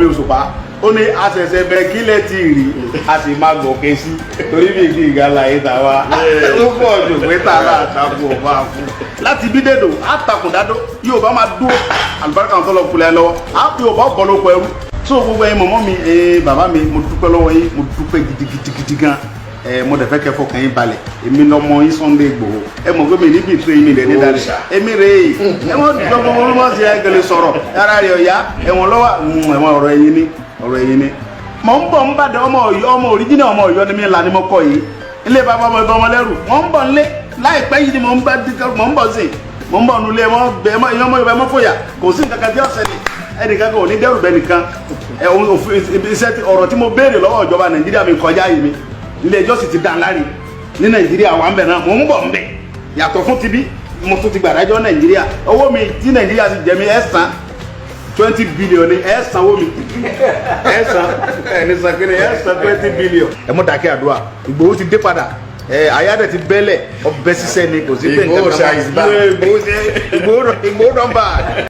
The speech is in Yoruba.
mi Òṣùpá ó ní àṣẹ̀ṣẹ̀ bẹ̀rẹ̀ kílẹ̀ tí rí a sì máa gòkè sí torí bí igi ìgalà yìí tà wá ó pọ̀ jù pé tààrà àtàkùn ọba fún láti bí dèdò àtàkùn dádó yóò bá máa dúró àlùbáríkà tó lọ kulẹ̀ lọ́wọ́ á fi òbá bọ́ lóko ẹrú tó gbogbo ẹ̀yin mọ̀mọ́ mi bàbá mi mo dúpẹ́ lọ́wọ́ yín mo dúpẹ́ gidigidi gan mo dẹ̀ fẹ́ kẹ́ fọkàn yín balẹ̀ èmi lọ́mọ yín Sunday Igboho mọ̀ pé mi níbi ìtú yín mi lẹ̀ ní dalẹ̀ èmi rè é wọ́n dùn gbogbo olúmọ̀ọ́sì ẹ̀gẹ̀lẹ̀ sọ̀rọ̀ ara rẹ̀ ọ̀yá ẹ̀wọ̀n lọ́wọ́ ẹ̀wọ̀n ọ̀rọ̀ ẹ̀yin ni mọ̀ ń bọ̀ ń bàdàn ọmọ òríjìnà ọmọ Ọ̀yọ́ ni mi là ní mo kọ́ yìí ilé bàbá ọmọ ìbọn ọmọlẹ́rù mọ̀ ń bọ̀ nílé láìpẹ́ yìí ni mọ̀ ń bọ̀ sí mọ̀ ń bọ̀ nulẹ̀ ọmọ Yorùbá mọ́ fòyà kò sí nǹkan kan tí ọ̀sẹ̀ ni ẹnìkan kan ò ní dẹ́rù bẹ́ẹ̀ nìkan ọ̀rọ̀ tí mo béèrè lọ́wọ́ ìjọba Nàìjíríà mi kọjá yìí mi ilé ẹjọ́ sì ti dá láre ní Nàìjíríà wà ń bẹ̀ náà mò ń bọ̀ ń bẹ̀ yàtọ̀ fún ti bí mo tún ti gbàdájọ́ Nàìjíríà owó mi tí Nàìjíríà ti jẹ mi ẹ̀sán 20 billion ni ẹ̀sán owó mi ẹ̀sán ẹni sàkínní ẹ̀sán 20 billion. ẹ mọ dàkẹ́ àdúrà Ìgbòho ti dé padà àyàdẹ ti bẹ́lẹ̀ ọbẹ̀ ṣiṣẹ́ ni kò sí pé nǹkan kan Ìgbòho nọ́mbà.